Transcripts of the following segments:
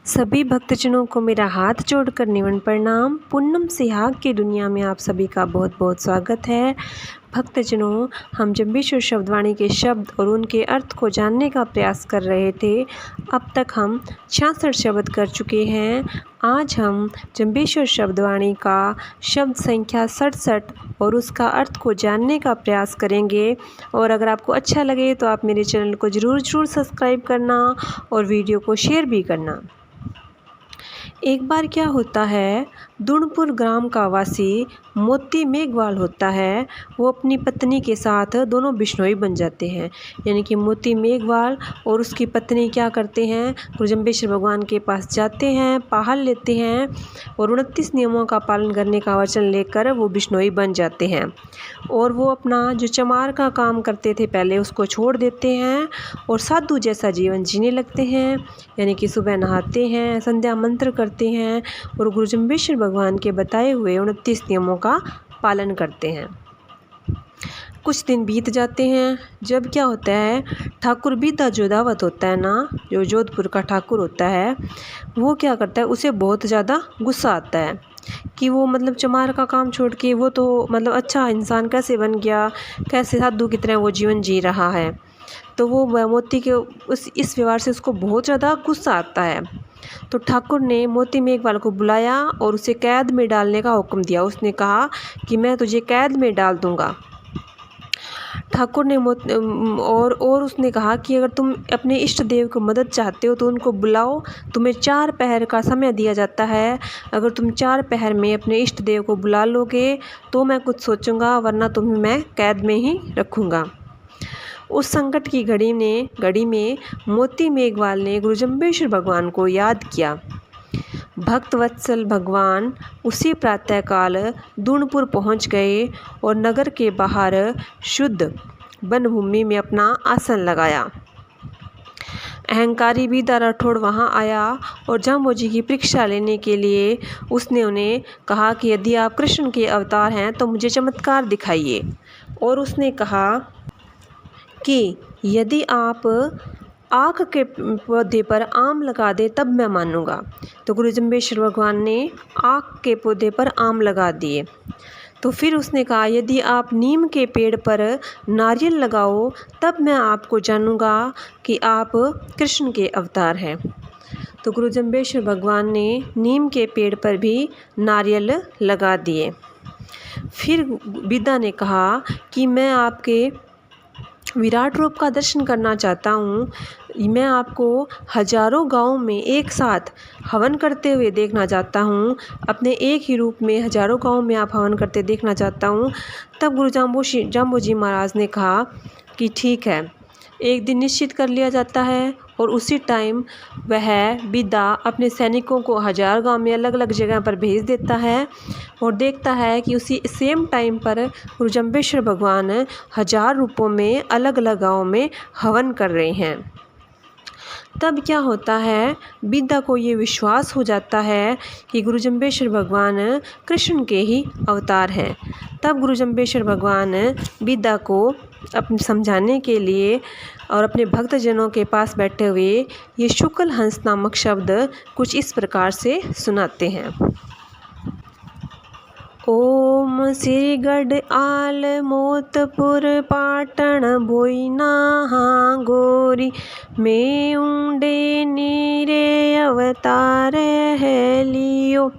सभी भक्तजनों को मेरा हाथ जोड़कर निवन प्रणाम। पूनम सिहाग की दुनिया में आप सभी का बहुत बहुत स्वागत है। भक्तजनों, हम जंबेश्वर शब्दवाणी के शब्द और उनके अर्थ को जानने का प्रयास कर रहे थे। अब तक हम 66 शब्द कर चुके हैं। आज हम जंबेश्वर शब्दवाणी का शब्द संख्या 67 और उसका अर्थ को जानने का प्रयास करेंगे। और अगर आपको अच्छा लगे तो आप मेरे चैनल को ज़रूर सब्सक्राइब करना और वीडियो को शेयर भी करना। एक बार क्या होता है, दुणपुर ग्राम का वासी मोती मेघवाल होता है। वो अपनी पत्नी के साथ दोनों बिश्नोई बन जाते हैं। यानी कि मोती मेघवाल और उसकी पत्नी क्या करते हैं, गुरु जंबेश्वर भगवान के पास जाते हैं, पाहल लेते हैं और 29 नियमों का पालन करने का वचन लेकर वो बिश्नोई बन जाते हैं। और वो अपना जो चमार का काम करते थे पहले, उसको छोड़ देते हैं और साधु जैसा जीवन जीने लगते हैं। यानी कि सुबह नहाते हैं, संध्या मंत्र करते हैं और गुरु जंबेश्वर भगवान के बताए हुए 29 नियमों का पालन करते हैं। कुछ दिन बीत जाते हैं। जब क्या होता है, ठाकुर बीदा जो दावत होता है ना, जो जोधपुर का ठाकुर होता है, वो क्या करता है, उसे बहुत ज़्यादा गुस्सा आता है कि वो मतलब चमार का काम छोड़ के वो तो मतलब अच्छा इंसान कैसे बन गया, कैसे साधु की तरह वो जीवन जी रहा है। तो वो मोती के इस व्यवहार से उसको बहुत ज़्यादा गुस्सा आता है। तो ठाकुर ने मोती मेघवाल को बुलाया और उसे कैद में डालने का हुक्म दिया। उसने कहा कि मैं तुझे कैद में डाल दूंगा। ठाकुर ने और उसने कहा कि अगर तुम अपने इष्ट देव को मदद चाहते हो तो उनको बुलाओ, तुम्हें 4 पहर का समय दिया जाता है। अगर तुम 4 पहर में अपने इष्ट देव को बुला लोगे तो मैं कुछ सोचूंगा, वरना तुम्हें मैं कैद में ही रखूँगा। उस संकट की घड़ी में मोती मेघवाल ने गुरु जंबेश्वर भगवान को याद किया। भक्त वत्सल भगवान उसी प्रातःकाल दूणपुर पहुंच गए और नगर के बाहर शुद्ध वनभूमि में अपना आसन लगाया। अहंकारी बीदा राठौड़ वहां आया और जाम्बोजी की परीक्षा लेने के लिए उसने उन्हें कहा कि यदि आप कृष्ण के अवतार हैं तो मुझे चमत्कार दिखाइए। और उसने कहा कि यदि आप आक के पौधे पर आम लगा दे तब मैं मानूंगा। तो गुरु जंबेश्वर भगवान ने आक के पौधे पर आम लगा दिए। तो फिर उसने कहा यदि आप नीम के पेड़ पर नारियल लगाओ तब मैं आपको जानूंगा कि आप कृष्ण के अवतार हैं। तो गुरु जंबेश्वर भगवान ने नीम के पेड़ पर भी नारियल लगा दिए। फिर बिदा ने कहा कि मैं आपके विराट रूप का दर्शन करना चाहता हूँ। मैं आपको हजारों गांवों में एक साथ हवन करते हुए देखना चाहता हूँ। अपने एक ही रूप में हजारों गांवों में आप हवन करते देखना चाहता हूँ। तब गुरु जाम्बोजी महाराज ने कहा कि ठीक है, एक दिन निश्चित कर लिया जाता है। और उसी टाइम वह बिदा अपने सैनिकों को 1000 गांव में अलग अलग जगह पर भेज देता है और देखता है कि उसी सेम टाइम पर गुरु जंबेश्वर भगवान 1000 रूपों में अलग अलग गाँव में हवन कर रहे हैं। तब क्या होता है, बिदा को ये विश्वास हो जाता है कि गुरु जंबेश्वर भगवान कृष्ण के ही अवतार हैं। तब गुरु जंबेश्वर भगवान बिदा को अपने समझाने के लिए और अपने भक्तजनों के पास बैठे हुए ये शुक्ल हंस नामक शब्द कुछ इस प्रकार से सुनाते हैं। ओम श्रीगढ़ आल मोतपुर पाटण बोईना हाँ गोरी में ऊंडे नीरे अवतार है लियो।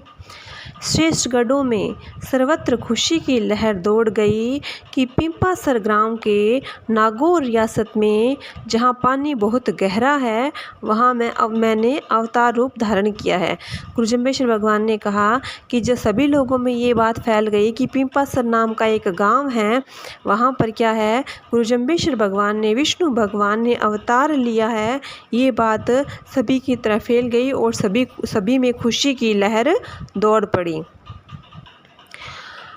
श्रेष्ठ गढ़ों में सर्वत्र खुशी की लहर दौड़ गई कि पिंपासर ग्राम के नागौर रियासत में जहाँ पानी बहुत गहरा है वहाँ मैंने अवतार रूप धारण किया है। गुरु जंबेश्वर भगवान ने कहा कि जब सभी लोगों में ये बात फैल गई कि पिंपासर नाम का एक गांव है, वहाँ पर क्या है, गुरु जंबेश्वर भगवान ने, विष्णु भगवान ने अवतार लिया है, ये बात सभी की तरफ फैल गई और सभी में खुशी की लहर दौड़ पड़ी।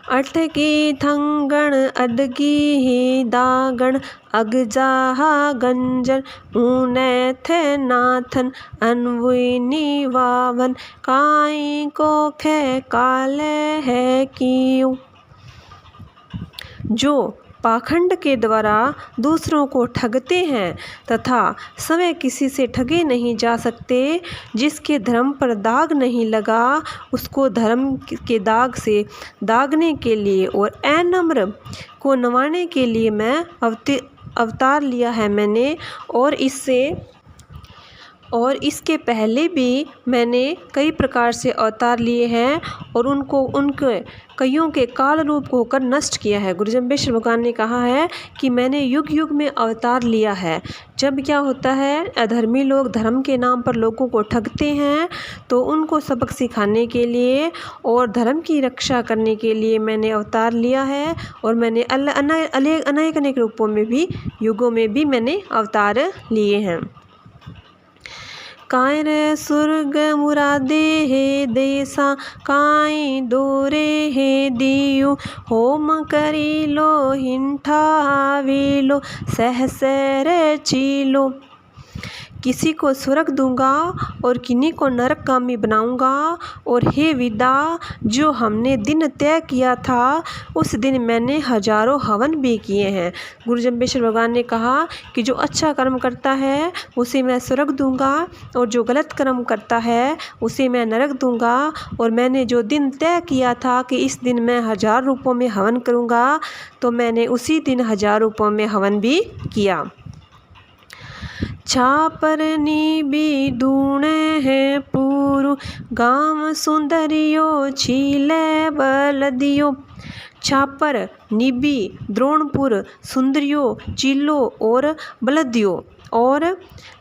अटकी थंगण अडगी ही दागण अगजाहा गंजन ऊने थे नाथन अनवुनी वावन काई को खे काले है कियूं। जो पाखंड के द्वारा दूसरों को ठगते हैं तथा स्वयं किसी से ठगे नहीं जा सकते। जिसके धर्म पर दाग नहीं लगा उसको धर्म के दाग से दागने के लिए और अनम्र को नवाने के लिए मैं अवतार लिया है मैंने। और इसके पहले भी मैंने कई प्रकार से अवतार लिए हैं और उनके कईयों के काल रूप को होकर नष्ट किया है। गुरु जम्बेश्वर भगवान ने कहा है कि मैंने युग युग में अवतार लिया है। जब क्या होता है, अधर्मी लोग धर्म के नाम पर लोगों को ठगते हैं तो उनको सबक सिखाने के लिए और धर्म की रक्षा करने के लिए मैंने अवतार लिया है। और मैंने अनेक अनेक रूपों में भी, युगों में भी मैंने अवतार लिए हैं। काय रे सुर्ग मुरादे हे देसा काई दोरे हे दियु होम करी लो हिंठा वेलो सहसर चीलो। किसी को स्वर्ग दूंगा और किन्हीं को नरकगामी बनाऊंगा। और हे विदा, जो हमने दिन तय किया था उस दिन मैंने हजारों हवन भी किए हैं। गुरु जम्बेश्वर भगवान ने कहा कि जो अच्छा कर्म करता है उसे मैं स्वर्ग दूंगा और जो गलत कर्म करता है उसे मैं नरक दूंगा। और मैंने जो दिन तय किया था कि इस दिन मैं 1000 रूपों में हवन करूंगा तो मैंने उसी दिन 1000 रूपों में हवन भी किया। छापरनी भी दूणे हैं पूरु गाम सुंदरियो छीले बलदियो। छापर, निबी, द्रोणपुर, सुंदरियो, चीलो और बलदियो। और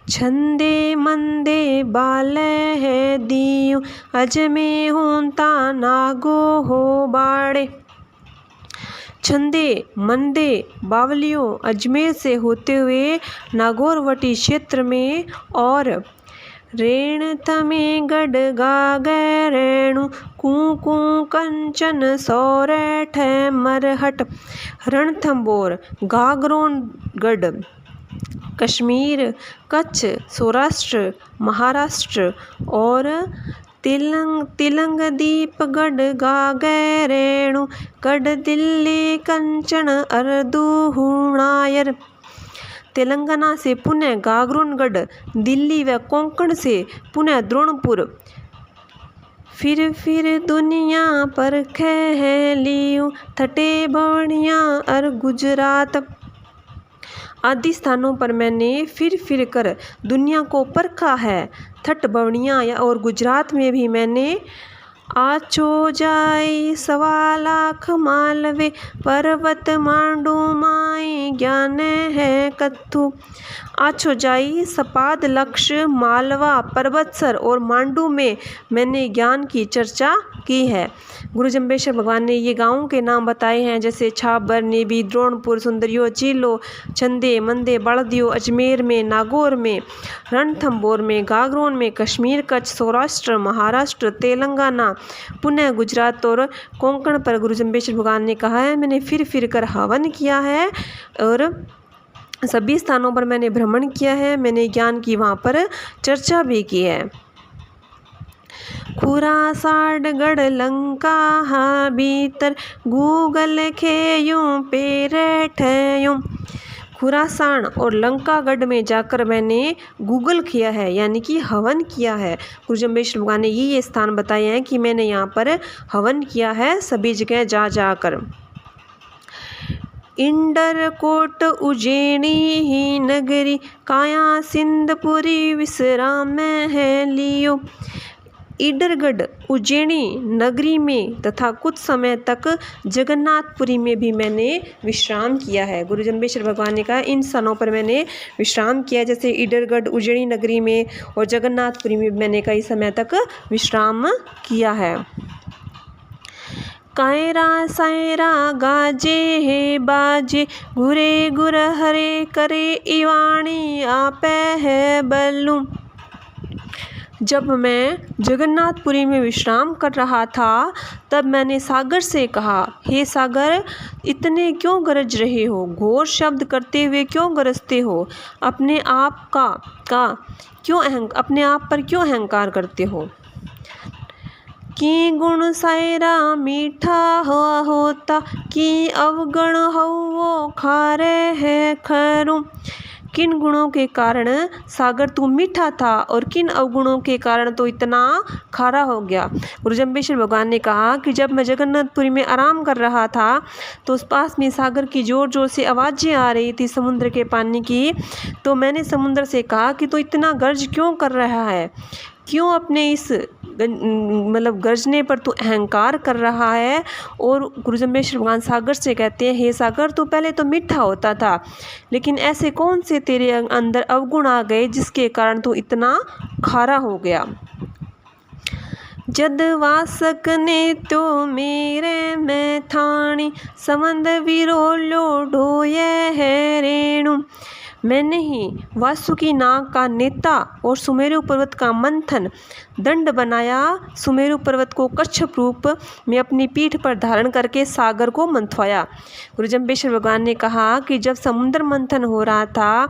छंदे मंदे बाले है दियो अजमे होता नागो हो बाड़े। छंदे, मंदे, बावलियों, अजमेर से होते हुए नागौरवटी क्षेत्र में और रेण तमे गढ़ गागे रेणु कूकू कंचन सौरेठ मरहट। रणथंबोर, गागरोनगढ़, कश्मीर, कच्छ, सौराष्ट्र, महाराष्ट्र और तिलंगदीपगढ़ गागे रेणु गढ़ दिल्ली कंचन अर्दूहुणायर। तेलंगाना से पुनः गागरोनगढ़, दिल्ली व कोंकण से पुनः द्रोणपुर। फिर दुनिया पर खे लियो थटे बवड़िया और गुजरात। आदि स्थानों पर मैंने फिर कर दुनिया को परखा है। थट बवड़ियाँ और गुजरात में भी मैंने आचो जाई 1.25 लाख मालवे पर्वत मांडू माई ज्ञान है कथु। आचो जाई, सपाद, लक्ष्य, मालवा, पर्वतसर और मांडू में मैंने ज्ञान की चर्चा की है। गुरु जम्बेश्वर भगवान ने ये गांवों के नाम बताए हैं जैसे छाबर, नेबी, द्रोणपुर, सुंदरियो, चीलो, छंदे, मंदे, बाड़दियो, अजमेर में, नागौर में, रणथंबोर में, गागरोन में, कश्मीर, कच्छ, सौराष्ट्र, महाराष्ट्र, तेलंगाना, पुनः गुजरात और कोंकण पर गुरु जम्बेश्वर भगवान ने कहा है मैंने फिर कर हवन किया है और सभी स्थानों पर मैंने भ्रमण किया है। मैंने ज्ञान की वहाँ पर चर्चा भी की है। खुरासाडगढ़ लंका भीतर गूगल खेयूं पेरेठयूं। खुरासान और लंकागढ़ में जाकर मैंने गूगल किया है यानी कि हवन किया है। गुरु जम्बेश्वर भगवान ने ये स्थान बताए हैं कि मैंने यहाँ पर हवन किया है सभी जगह जा जाकर। इंडरकोट उज्जैनी ही नगरी काया सिंधपुरी विश्राम है लियो। ईडरगढ़, उज्जैनी नगरी में तथा कुछ समय तक जगन्नाथपुरी में भी मैंने विश्राम किया है। गुरु जम्बेश्वर भगवान ने कहा इन स्थानों पर मैंने विश्राम किया जैसे ईडरगढ़, उज्जैनी नगरी में और जगन्नाथपुरी में मैंने कई समय तक विश्राम किया है। कायरा सायरा गाजे है बाजे गुरे गुर हरे करे इवाणी आपे है बल्लू। जब मैं जगन्नाथपुरी में विश्राम कर रहा था तब मैंने सागर से कहा, हे सागर, इतने क्यों गरज रहे हो, घोर शब्द करते हुए क्यों गरजते हो, अपने आप पर क्यों अहंकार करते हो। कि गुण सायरा मीठा हुआ होता, कि अवगुण हो खारे है खरूं। किन गुणों के कारण सागर तू मीठा था और किन अवगुणों के कारण तो इतना खारा हो गया। गुरु जम्बेश्वर भगवान ने कहा कि जब मैं जगन्नाथपुरी में आराम कर रहा था तो उस पास में सागर की ज़ोर ज़ोर से आवाज़ें आ रही थी समुद्र के पानी की। तो मैंने समुद्र से कहा कि तो इतना गर्ज क्यों कर रहा है, क्यों अपने इस गर्जने पर तू अहंकार कर रहा है। और गुरु जम्बेश्वर भगवान सागर से कहते हैं, हे सागर तू पहले तो मीठा होता था, लेकिन ऐसे कौन से तेरे अंदर अवगुण आ गए जिसके कारण तू इतना खारा हो गया। जद वासक ने तो मेरे में थानी, समंद विरोलो ढोये है रेणु। मैंने ही वासुकी नाग का नेता और सुमेरु पर्वत का मंथन दंड बनाया। सुमेरु पर्वत को कच्छप रूप में अपनी पीठ पर धारण करके सागर को मंथवाया। गुरु जम्बेश्वर भगवान ने कहा कि जब समुद्र मंथन हो रहा था,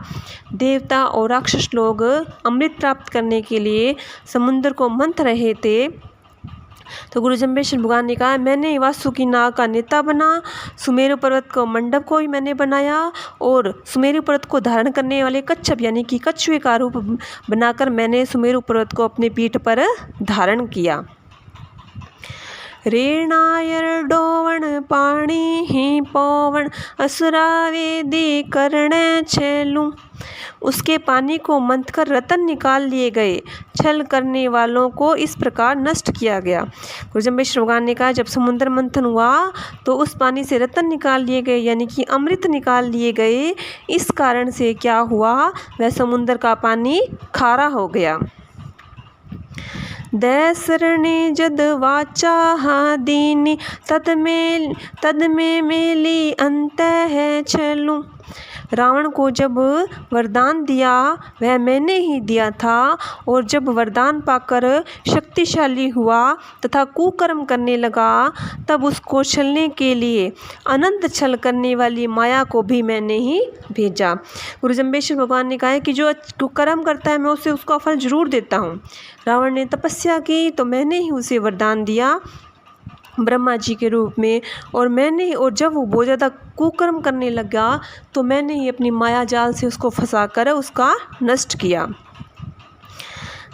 देवता और राक्षस लोग अमृत प्राप्त करने के लिए समुद्र को मंथ रहे थे, तो गुरु जम्बेश्वर भगवान ने कहा मैंने वासुकी नाग का नेता बना, सुमेरु पर्वत को मंडप को भी मैंने बनाया और सुमेरु पर्वत को धारण करने वाले कच्छप यानी कि कछुए का रूप बनाकर मैंने सुमेरु पर्वत को अपने पीठ पर धारण किया। रेणायर डोवण पाणी ही पौवण, असुरा वेदी करणे छेलू। उसके पानी को मंथकर रतन निकाल लिए गए, छल करने वालों को इस प्रकार नष्ट किया गया। गुरु जम्बेश्वर भगवान ने कहा जब समुद्र मंथन हुआ तो उस पानी से रतन निकाल लिए गए यानी कि अमृत निकाल लिए गए। इस कारण से क्या हुआ, वह समुद्र का पानी खारा हो गया। दैसरणी जद वाचा दीनी, तद में मेली अंत है छलू। रावण को जब वरदान दिया वह मैंने ही दिया था, और जब वरदान पाकर शक्तिशाली हुआ तथा कुकर्म करने लगा तब उसको छलने के लिए अनंत छल करने वाली माया को भी मैंने ही भेजा। गुरु जम्बेश्वर भगवान ने कहा है कि जो कुकर्म करता है मैं उसे उसका फल जरूर देता हूँ। रावण ने तपस्या की तो मैंने ही उसे वरदान दिया ब्रह्मा जी के रूप में, और जब वो बहुत ज़्यादा कुकर्म करने लगा तो मैंने ही अपनी माया जाल से उसको फंसाकर उसका नष्ट किया।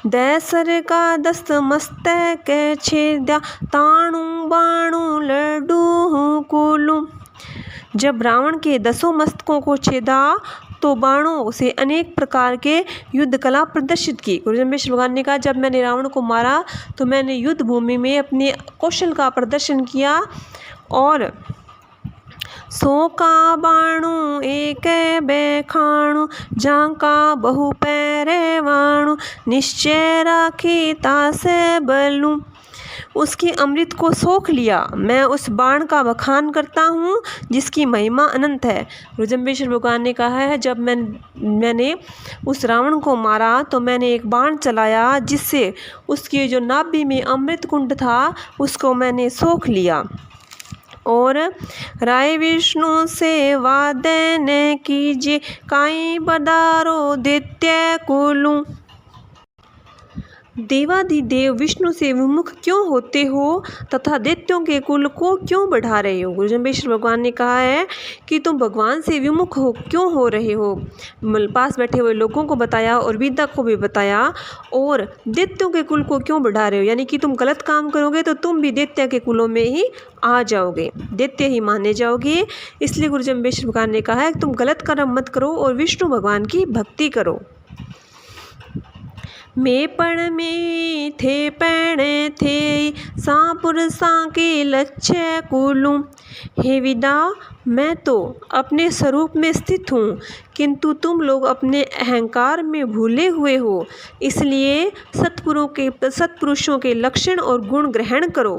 दैसर का दस्त मस्तक छेद्या, ताणु बाणु लड्डू कुलू। जब रावण के 10 मस्तकों को छेदा तो बाणों से अनेक प्रकार के युद्ध कला प्रदर्शित की। गुरु जम्बेश्वर भगवान ने कहा जब मैंने रावण को मारा तो मैंने युद्ध भूमि में अपने कौशल का प्रदर्शन किया, और 100 का बाणु एक बेखाणु, जांका बहु पैरे वाणु, निश्चय राखी तासे बलू। उसकी अमृत को सोख लिया। मैं उस बाण का बखान करता हूँ जिसकी महिमा अनंत है। गुरु जम्बेश्वर भगवान ने कहा है जब मैंने उस रावण को मारा तो मैंने एक बाण चलाया जिससे उसकी जो नाभि में अमृत कुंड था उसको मैंने सोख लिया। और राय विष्णु से वादन कीजिए, काई बदारो दैत्य कुलू। देवाधिदेव विष्णु से विमुख क्यों होते हो तथा दैत्यों के कुल को क्यों बढ़ा रहे हो। गुरु जम्बेश्वर भगवान ने कहा है कि तुम भगवान से विमुख क्यों हो रहे हो। पास बैठे हुए लोगों को बताया और विद्या को भी बताया, और दैत्यों के कुल को क्यों बढ़ा रहे हो, यानी कि तुम गलत काम करोगे तो तुम भी दैत्य के कुलों में ही आ जाओगे, दैत्य ही माने जाओगे। इसलिए गुरु जम्बेश्वर भगवान ने कहा है कि तुम गलत कर्म मत करो और विष्णु भगवान की भक्ति करो। मेपण में थे पैणे थे सांपुर सांके लक्ष्य कुलू। हे विदा, मैं तो अपने स्वरूप में स्थित हूँ, किंतु तुम लोग अपने अहंकार में भूले हुए हो। इसलिए सत्पुरुषों के लक्षण और गुण ग्रहण करो।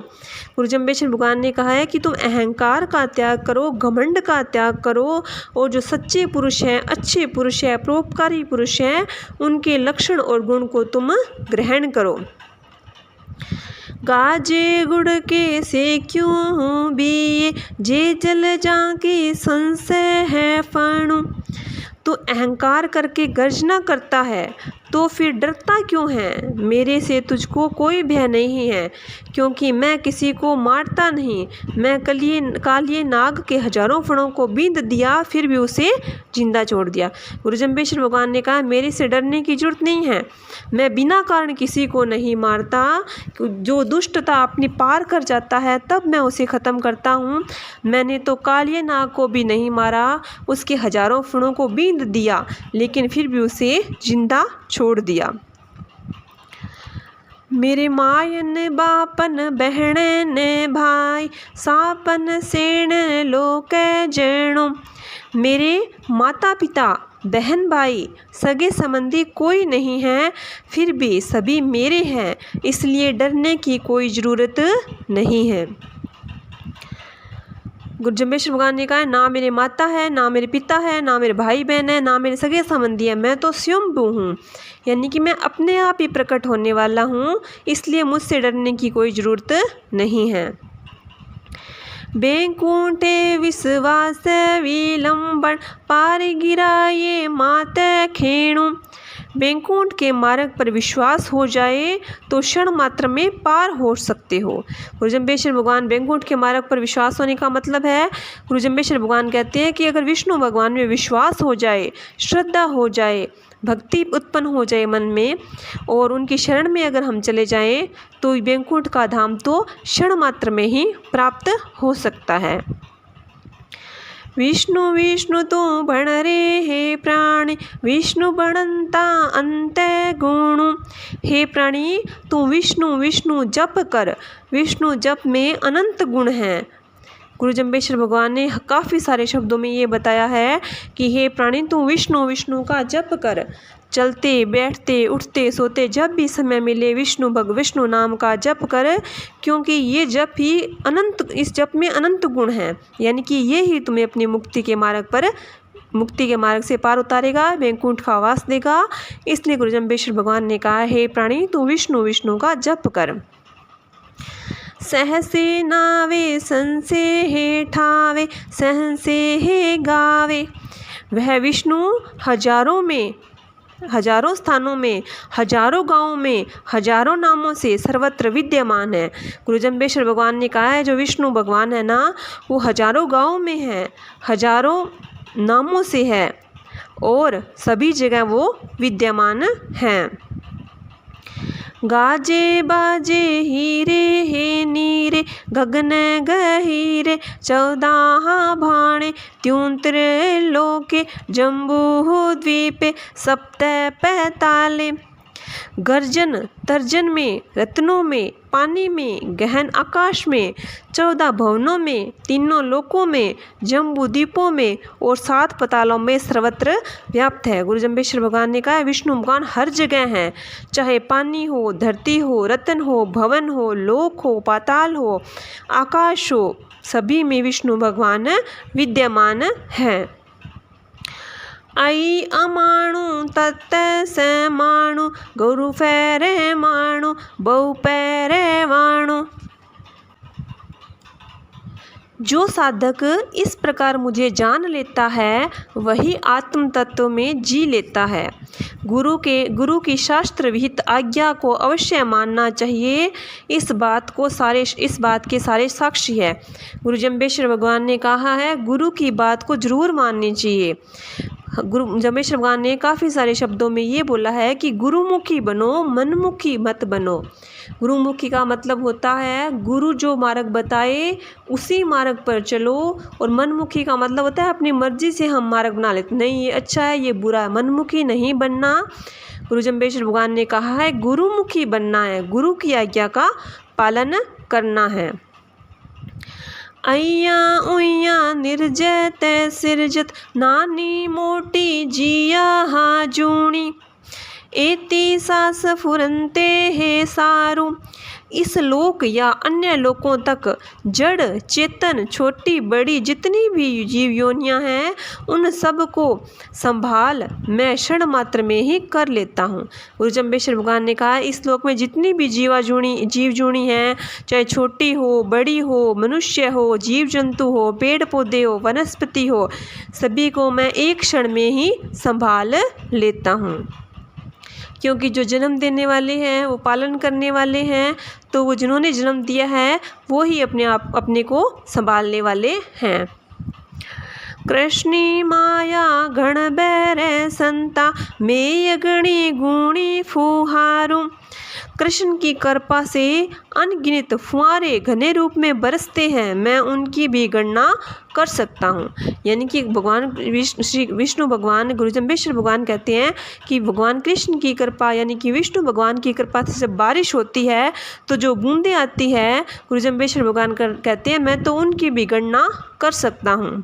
गुरु जम्बेश्वर भगवान ने कहा है कि तुम अहंकार का त्याग करो, घमंड का त्याग करो, और जो सच्चे पुरुष हैं, अच्छे पुरुष हैं, परोपकारी पुरुष हैं, उनके लक्षण और गुण को तुम ग्रहण करो। गाजे गुड़ के से क्यों भी, जे जल जाके संशय है फाणु। तो अहंकार करके गर्जना करता है, तो फिर डरता क्यों है? मेरे से तुझको कोई भय नहीं है, क्योंकि मैं किसी को मारता नहीं। मैं कालिए नाग के हजारों फणों को बींध दिया, फिर भी उसे जिंदा छोड़ दिया। गुरु जम्बेश्वर भगवान ने कहा, मेरे से डरने की जरूरत नहीं है। मैं बिना कारण किसी को नहीं मारता। जो दुष्टता अपनी पार कर जाता है तब मैं उसे ख़त्म करता हूँ। मैंने तो कालिए नाग को भी नहीं मारा, उसके हजारों फणों को बींध दिया, लेकिन फिर भी उसे जिंदा छोड़ दिया। मेरे मायन बापन बहन भाई, सापन सेण लोक जैणो। मेरे माता पिता बहन भाई सगे संबंधी कोई नहीं है, फिर भी सभी मेरे हैं, इसलिए डरने की कोई ज़रूरत नहीं है। गुरु जम्बेश्वर भगवान ने कहा, ना मेरे माता है, ना मेरे पिता है, ना मेरे भाई बहन है, ना मेरे सगे संबंधी है, मैं तो स्वयंभू हूँ, यानी कि मैं अपने आप ही प्रकट होने वाला हूँ, इसलिए मुझसे डरने की कोई ज़रूरत नहीं है। बैंकुंठे विश्वास विलंबन, पार गिराए माते खेणु। बैंकुंठ के मार्ग पर विश्वास हो जाए तो क्षण मात्र में पार हो सकते हो। गुरु जम्बेश्वर भगवान बैंकुंठ के मार्ग पर विश्वास होने का मतलब है, गुरु जम्बेश्वर भगवान कहते हैं कि अगर विष्णु भगवान में विश्वास हो जाए, श्रद्धा हो जाए, भक्ति उत्पन्न हो जाए मन में, और उनकी शरण में अगर हम चले जाएं, तो बैंकुंठ का धाम तो क्षण मात्र में ही प्राप्त हो सकता है। विष्णु विष्णु तू भण रे हे प्राणी, विष्णु बनंता अंत गुणु। हे प्राणी, तू विष्णु विष्णु जप कर, विष्णु जप में अनंत गुण हैं। गुरु जम्बेश्वर भगवान ने काफ़ी सारे शब्दों में ये बताया है कि हे प्राणी, तू विष्णु विष्णु का जप कर। चलते बैठते उठते सोते जब भी समय मिले विष्णु नाम का जप कर, क्योंकि ये जप ही अनंत, इस जप में अनंत गुण हैं, यानी कि ये ही तुम्हें अपनी मुक्ति के मार्ग से पार उतारेगा, वैकुंठ का वास देगा। इसलिए गुरु जम्बेश्वर भगवान ने कहा, हे प्राणी, तू विष्णु विष्णु का जप कर। सहसे नावे संसे हे ठावे, सहसे हे गावे। वह विष्णु हजारों स्थानों में, हजारों गांवों में, हजारों नामों से सर्वत्र विद्यमान है। गुरु जम्बेश्वर भगवान ने कहा है, जो विष्णु भगवान है ना, वो हजारों गांवों में है, हजारों नामों से है, और सभी जगह वो विद्यमान हैं। गाजे बाजे हीरे हे नीरे, गगन गहीरे 14 भाणे, 33 लोके जम्बू द्वीपे, 7 गर्जन तर्जन में, रत्नों में, पानी में, गहन आकाश में, 14 भवनों में, 3 लोकों में, जम्बू द्वीपों में और 7 पतालों में सर्वत्र व्याप्त है। गुरु जम्बेश्वर भगवान ने कहा, विष्णु भगवान हर जगह हैं, चाहे पानी हो, धरती हो, रत्न हो, भवन हो, लोक हो, पाताल हो, आकाश हो, सभी में विष्णु भगवान विद्यमान हैं। आई अमाणु तत्त से माणु, गुरु फेरे माणु, बहु पैरे वाणु। जो साधक इस प्रकार मुझे जान लेता है, वही आत्म तत्व में जी लेता है। गुरु की शास्त्र विहित आज्ञा को अवश्य मानना चाहिए। इस बात के सारे साक्षी है। गुरु जम्बेश्वर भगवान ने कहा है, गुरु की बात को जरूर माननी चाहिए। गुरु जम्बेश्वर भगवान ने काफ़ी सारे शब्दों में ये बोला है कि गुरुमुखी बनो, मनमुखी मत बनो। गुरुमुखी का मतलब होता है, गुरु जो मार्ग बताए उसी मार्ग पर चलो, और मनमुखी का मतलब होता है अपनी मर्जी से हम मार्ग बना लेते, नहीं ये अच्छा है ये बुरा है, मनमुखी नहीं बनना। गुरु जम्बेश्वर भगवान ने कहा है, गुरुमुखी बनना है, गुरु की आज्ञा का पालन करना है। अय्या उय्या निर्जत सिरजत, नानी मोटी जिया हाजूणी, एती सास फुरंते है सारू। इस लोक या अन्य लोकों तक जड़ चेतन छोटी बड़ी जितनी भी जीव योनियाँ हैं, उन सब को संभाल मैं क्षण मात्र में ही कर लेता हूँ। गुरु जम्बेश्वर भगवान ने कहा, इस लोक में जितनी भी जीव जूणी हैं, चाहे छोटी हो, बड़ी हो, मनुष्य हो, जीव जंतु हो, पेड़ पौधे हो, वनस्पति हो, सभी को मैं एक क्षण में ही संभाल लेता हूँ। क्योंकि जो जन्म देने वाले हैं वो पालन करने वाले हैं, तो वो जिन्होंने जन्म दिया है वो ही अपने को संभालने वाले हैं। कृष्णी माया गण बैरे संता मेय गणी गुणी फुहारू। कृष्ण की कृपा से अनगिनत फुहारे घने रूप में बरसते हैं, मैं उनकी भी गणना कर सकता हूँ। यानी कि भगवान श्री विष्णु भगवान गुरु जम्बेश्वर भगवान कहते हैं कि भगवान कृष्ण की कृपा यानी कि विष्णु भगवान की कृपा से जब बारिश होती है तो जो बूंदें आती है, गुरु जम्बेश्वर भगवान कहते हैं मैं तो उनकी भी गणना कर सकता हूँ।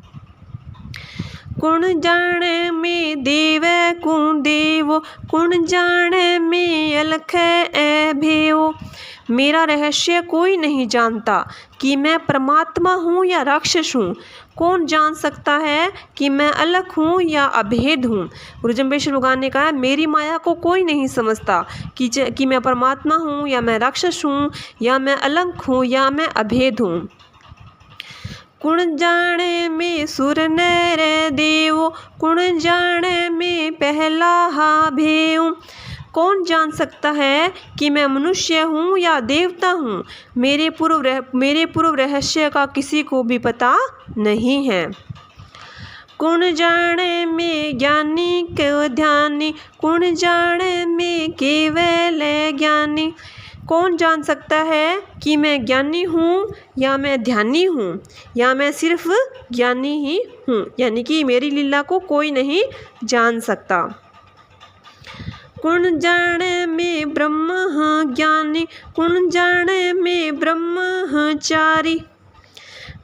कुण जाने में देव को देवो, कुण जाने में अलख ए भेवो। मेरा रहस्य कोई नहीं जानता कि मैं परमात्मा हूँ या राक्षस हूँ। कौन जान सकता है कि मैं अलग हूँ या अभेद हूँ। गुरु जम्बेश्वर भगवान ने कहा मेरी माया को कोई नहीं समझता कि मैं परमात्मा हूँ या मैं राक्षस हूँ या मैं अलग हूँ या मैं अभेद हूँ। कुण जाने में सुर नर देवो, कुण जाने में पहला हा भेऊ। कौन जान सकता है कि मैं मनुष्य हूँ या देवता हूँ। मेरे पूर्व रहस्य का किसी को भी पता नहीं है। कुण जाने में ज्ञानी के ध्यानी, कुण जाने में केवल ज्ञानी। कौन जान सकता है कि मैं ज्ञानी हूँ या मैं ध्यानी हूँ या मैं सिर्फ ज्ञानी ही हूँ। यानी कि मेरी लीला को कोई नहीं जान सकता। कुण जाने में ब्रह्म ज्ञानी, कुण जाने में ब्रह्मचारी।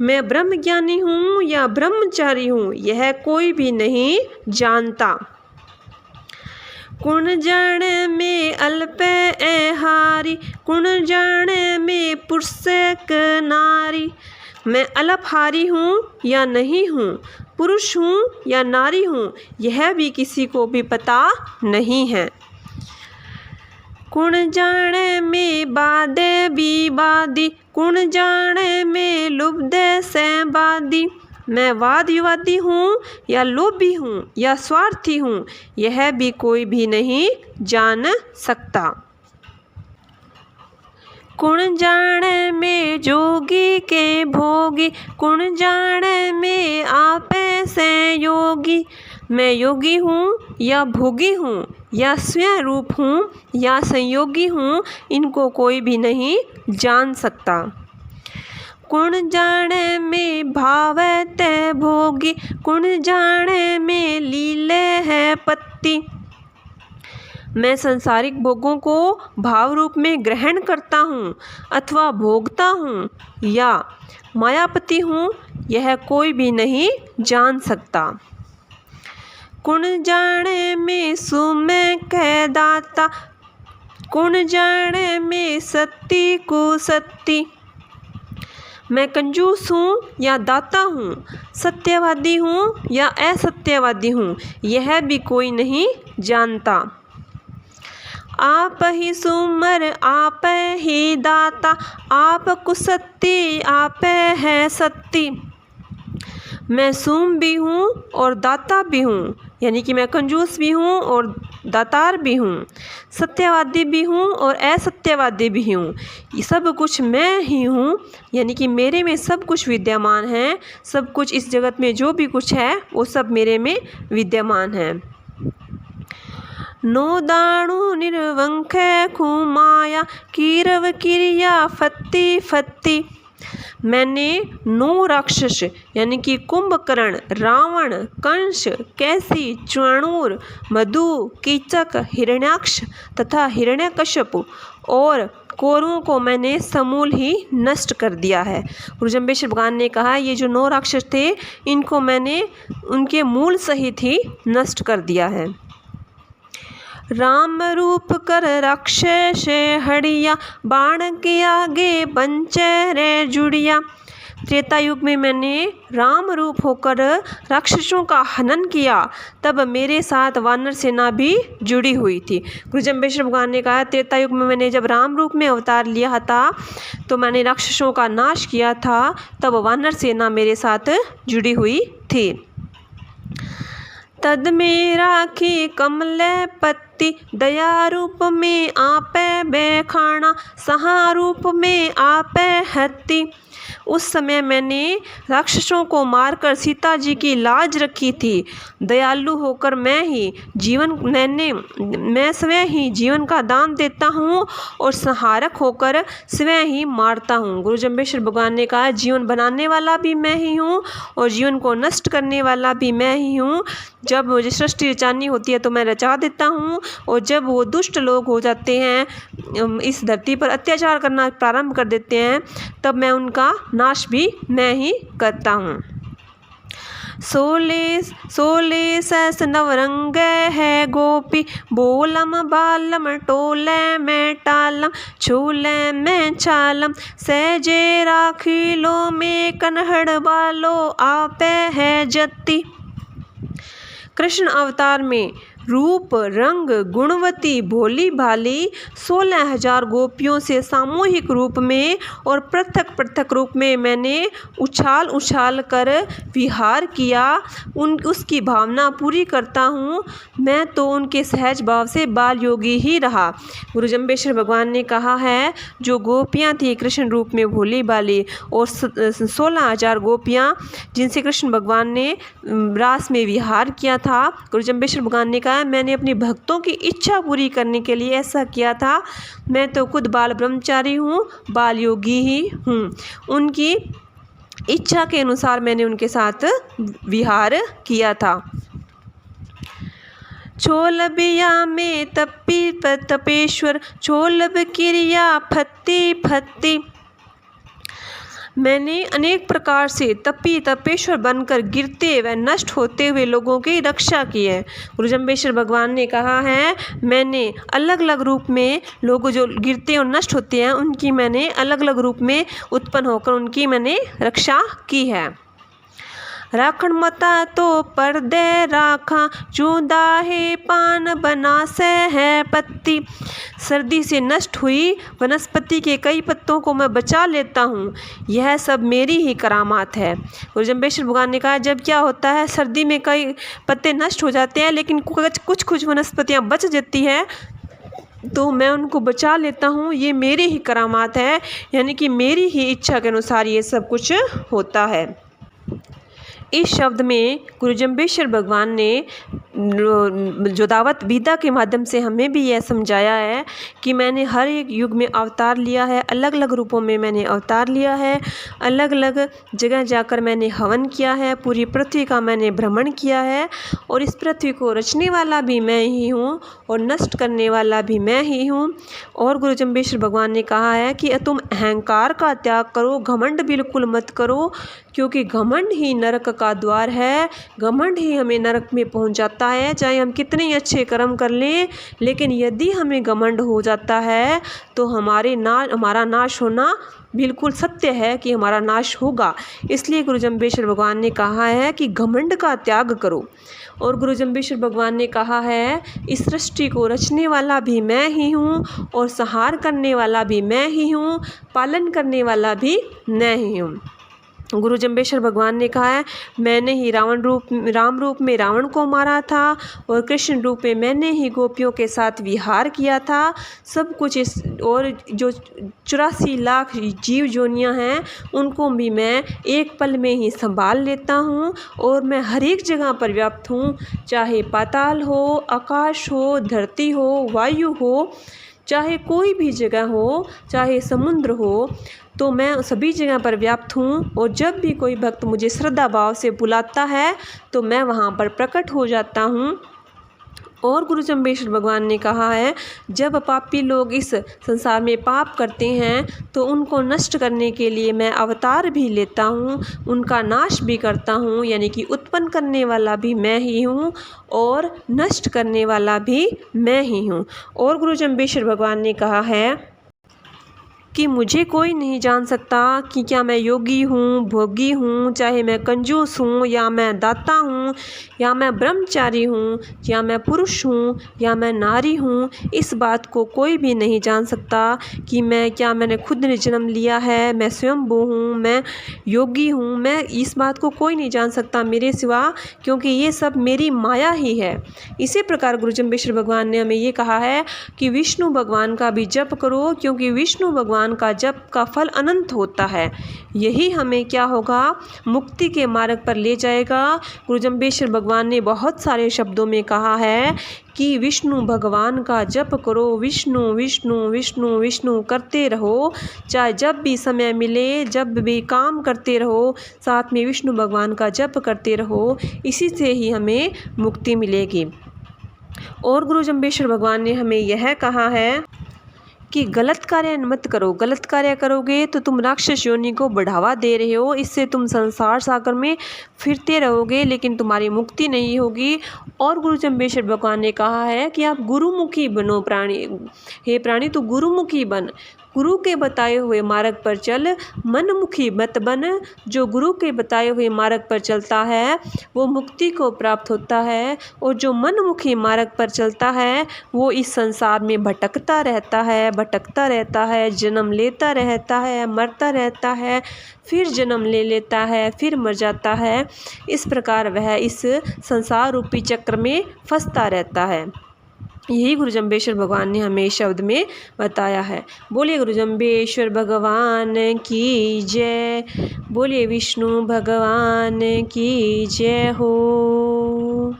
मैं ब्रह्म ज्ञानी हूँ या ब्रह्मचारी हूँ, यह कोई भी नहीं जानता। कुण जाने में अल्प ए हारी, कुण जाने में पुरुषक नारी। मैं अल्पहारी हूँ या नहीं हूँ, पुरुष हूँ या नारी हूँ, यह भी किसी को भी पता नहीं है। कुण जाने में बादे विवादी, कुण जाने में लुब्ध से बादी। मैं वाद विवादी हूँ या लोभी हूँ या स्वार्थी हूँ, यह भी कोई भी नहीं जान सकता। कुण जाने में जोगी के भोगी, कुण जाने में आपे से योगी। मैं योगी हूँ या भोगी हूँ या स्वयं रूप हूँ या संयोगी हूँ, इनको कोई भी नहीं जान सकता। कुण जाने में भावते भोगी, कुण जाने में लीले है पत्ती। मैं सांसारिक भोगों को भाव रूप में ग्रहण करता हूँ अथवा भोगता हूँ या मायापति हूँ, यह कोई भी नहीं जान सकता। कुण जाने में सुमे कह दाता, कुण जाने में सत्ती को सत्ती। मैं कंजूस हूँ या दाता हूँ, सत्यवादी हूँ या असत्यवादी हूँ, यह भी कोई नहीं जानता। आप ही सुमर आप ही दाता, आप कुसत्ती आप है सत्ती। मैं सूम भी हूँ और दाता भी हूँ, यानी कि मैं कंजूस भी हूँ और दातार भी हूँ, सत्यवादी भी हूँ और असत्यवादी भी हूँ। ये सब कुछ मैं ही हूँ, यानी कि मेरे में सब कुछ विद्यमान है। सब कुछ इस जगत में जो भी कुछ है वो सब मेरे में विद्यमान है। नो दाणु निर्वंक खुमाया, कीरव क्रिया फत्ती फत्ती। मैंने 9 राक्षस यानी कि कुंभकर्ण, रावण, कंस, कैसी, चाणूर, मधु, कीचक, हिरण्याक्ष तथा हिरण्यकश्यप और कौरवों को मैंने समूल ही नष्ट कर दिया है। गुरु जम्बेश्वर भगवान ने कहा ये जो 9 राक्षस थे इनको मैंने उनके मूल सहित ही नष्ट कर दिया है। राम रूप कर राक्षस हड़िया, बाण के आगे पंचे रे जुड़िया। त्रेता युग में मैंने राम रूप होकर राक्षसों का हनन किया, तब मेरे साथ वानर सेना भी जुड़ी हुई थी। गुरु जम्बेश्वर भगवान ने कहा त्रेता युग में मैंने जब राम रूप में अवतार लिया था तो मैंने राक्षसों का नाश किया था, तब वानर सेना मेरे साथ जुड़ी हुई थी। तद में राखी कमले पत्ती, शक्ति, दया रूप में आपे बैखाना, सहा रूप में आपे हत्ती। उस समय मैंने राक्षसों को मारकर सीता जी की लाज रखी थी। दयालु होकर मैं स्वयं ही जीवन का दान देता हूँ और संहारक होकर स्वयं ही मारता हूँ। गुरु जम्बेश्वर भगवान ने कहा, जीवन बनाने वाला भी मैं ही हूँ और जीवन को नष्ट करने वाला भी मैं ही हूँ। जब मुझे सृष्टि रचानी होती है तो मैं रचा देता हूँ, और जब वो दुष्ट लोग हो जाते हैं, इस धरती पर अत्याचार करना प्रारंभ कर देते हैं, तब मैं उनका नाश भी मैं ही करता हूँ। सोले सहस नवरंग है गोपी, बोलम बालम टोले में टालम, छूले में छालम, सहजे राखिलो में कन्हड़ बालो आपे है जति। कृष्ण अवतार में रूप रंग गुणवती भोली भाली 16,000 गोपियों से सामूहिक रूप में और पृथक पृथक रूप में मैंने उछाल उछाल कर विहार किया। उसकी भावना पूरी करता हूँ। मैं तो उनके सहज भाव से बाल योगी ही रहा। गुरु जम्बेश्वर भगवान ने कहा है, जो गोपियाँ थी कृष्ण रूप में भोली भाली और 16,000 गोपियाँ जिनसे कृष्ण भगवान ने रास में विहार किया था, गुरु जम्बेश्वर भगवान ने कहा, मैंने अपनी भक्तों की इच्छा पूरी करने के लिए ऐसा किया था। मैं तो खुद बाल ब्रह्मचारी हूँ, बाल योगी ही हूँ। उनकी इच्छा के अनुसार मैंने उनके साथ विहार किया था। छोलबिया में तपी तपेश्वर, छोलब क्रिया फत्ती फत्ती। मैंने अनेक प्रकार से तपेश्वर बनकर गिरते व नष्ट होते हुए लोगों की रक्षा की है। गुरु जम्बेश्वर भगवान ने कहा है, मैंने अलग अलग रूप में लोग जो गिरते और नष्ट होते हैं, उनकी मैंने अलग अलग रूप में उत्पन्न होकर उनकी मैंने रक्षा की है। राखण मता तो पर्दे राखा, चूंदा है पान बना से है पत्ती। सर्दी से नष्ट हुई वनस्पति के कई पत्तों को मैं बचा लेता हूँ। यह सब मेरी ही करामात है। गुरु जम्बेश्वर भगवान ने कहा, जब क्या होता है, सर्दी में कई पत्ते नष्ट हो जाते हैं, लेकिन कुछ वनस्पतियाँ बच जाती है, तो मैं उनको बचा लेता हूँ। ये मेरी ही करामात है, यानी कि मेरी ही इच्छा के अनुसार ये सब कुछ होता है। इस शब्द में गुरु जम्बेश्वर भगवान ने जो दावत विदा के माध्यम से हमें भी यह समझाया है कि मैंने हर एक युग में अवतार लिया है, अलग अलग रूपों में मैंने अवतार लिया है, अलग अलग जगह जाकर मैंने हवन किया है, पूरी पृथ्वी का मैंने भ्रमण किया है, और इस पृथ्वी को रचने वाला भी मैं ही हूँ और नष्ट करने वाला भी मैं ही हूँ। और गुरु जम्बेश्वर भगवान ने कहा है कि तुम अहंकार का त्याग करो, घमंड बिल्कुल मत करो, क्योंकि घमंड ही नरक का द्वार है। घमंड ही हमें नरक में पहुंच जाता है, चाहे हम कितने अच्छे कर्म कर लें, लेकिन यदि हमें घमंड हो जाता है तो हमारा नाश होना बिल्कुल सत्य है कि हमारा नाश होगा। इसलिए गुरु जम्बेश्वर भगवान ने कहा है कि घमंड का त्याग करो। और गुरु जम्बेश्वर भगवान ने कहा है, इस सृष्टि को रचने वाला भी मैं ही हूँ और संहार करने वाला भी मैं ही हूँ, पालन करने वाला भी मैं ही हूँ। गुरु जम्बेश्वर भगवान ने कहा है, मैंने ही राम रूप में रावण को मारा था और कृष्ण रूप में मैंने ही गोपियों के साथ विहार किया था। सब कुछ और जो 84 लाख जीव जोनियाँ हैं, उनको भी मैं एक पल में ही संभाल लेता हूँ और मैं हर एक जगह पर व्याप्त हूँ, चाहे पाताल हो, आकाश हो, धरती हो, वायु हो, चाहे कोई भी जगह हो, चाहे समुद्र हो, तो मैं सभी जगह पर व्याप्त हूँ। और जब भी कोई भक्त मुझे श्रद्धा भाव से बुलाता है तो मैं वहाँ पर प्रकट हो जाता हूँ। और गुरु जम्बेश्वर भगवान ने कहा है, जब पापी लोग इस संसार में पाप करते हैं तो उनको नष्ट करने के लिए मैं अवतार भी लेता हूँ, उनका नाश भी करता हूँ, यानी कि उत्पन्न करने वाला भी मैं ही हूँ और नष्ट करने वाला भी मैं ही हूँ। और गुरु जम्बेश्वर भगवान ने कहा है कि मुझे कोई नहीं जान सकता कि क्या मैं योगी हूँ, भोगी हूँ, चाहे मैं कंजूस हूँ या मैं दाता हूँ, या मैं ब्रह्मचारी हूँ, या मैं पुरुष हूँ, या मैं नारी हूँ। इस बात को कोई भी नहीं जान सकता कि मैंने खुद ने जन्म लिया है, मैं स्वयंभू हूँ, मैं योगी हूँ। मैं इस बात को कोई नहीं जान सकता मेरे सिवा, क्योंकि ये सब मेरी माया ही है। इसी प्रकार गुरु जम्बेश्वर भगवान ने हमें ये कहा है कि विष्णु भगवान का भी जप करो, क्योंकि विष्णु भगवान का जप का फल अनंत होता है। यही हमें क्या होगा, मुक्ति के मार्ग पर ले जाएगा। गुरु जम्बेश्वर भगवान ने बहुत सारे शब्दों में कहा है कि विष्णु भगवान का जप करो, विष्णु विष्णु विष्णु विष्णु करते रहो, चाहे जब भी समय मिले, जब भी काम करते रहो, साथ में विष्णु भगवान का जप करते रहो। इसी से ही हमें मुक्ति मिलेगी। और गुरु जम्बेश्वर भगवान ने हमें यह कहा है कि गलत कार्य मत करो। गलत कार्य करोगे तो तुम राक्षस योनि को बढ़ावा दे रहे हो, इससे तुम संसार सागर में फिरते रहोगे, लेकिन तुम्हारी मुक्ति नहीं होगी। और गुरु जम्बेश्वर भगवान ने कहा है कि आप गुरुमुखी बनो प्राणी, हे प्राणी तू गुरुमुखी बन, गुरु के बताए हुए मार्ग पर चल, मनमुखी मत बन। जो गुरु के बताए हुए मार्ग पर चलता है वो मुक्ति को प्राप्त होता है, और जो मनमुखी मार्ग पर चलता है वो इस संसार में भटकता रहता है, जन्म लेता रहता है, मरता रहता है, फिर जन्म ले लेता है, फिर मर जाता है। इस प्रकार वह इस संसार रूपी चक्र में फंसता रहता है। यही गुरु जम्बेश्वर भगवान ने हमें शब्द में बताया है। बोलिए गुरु जम्बेश्वर भगवान की जय, बोलिए विष्णु भगवान की जय हो।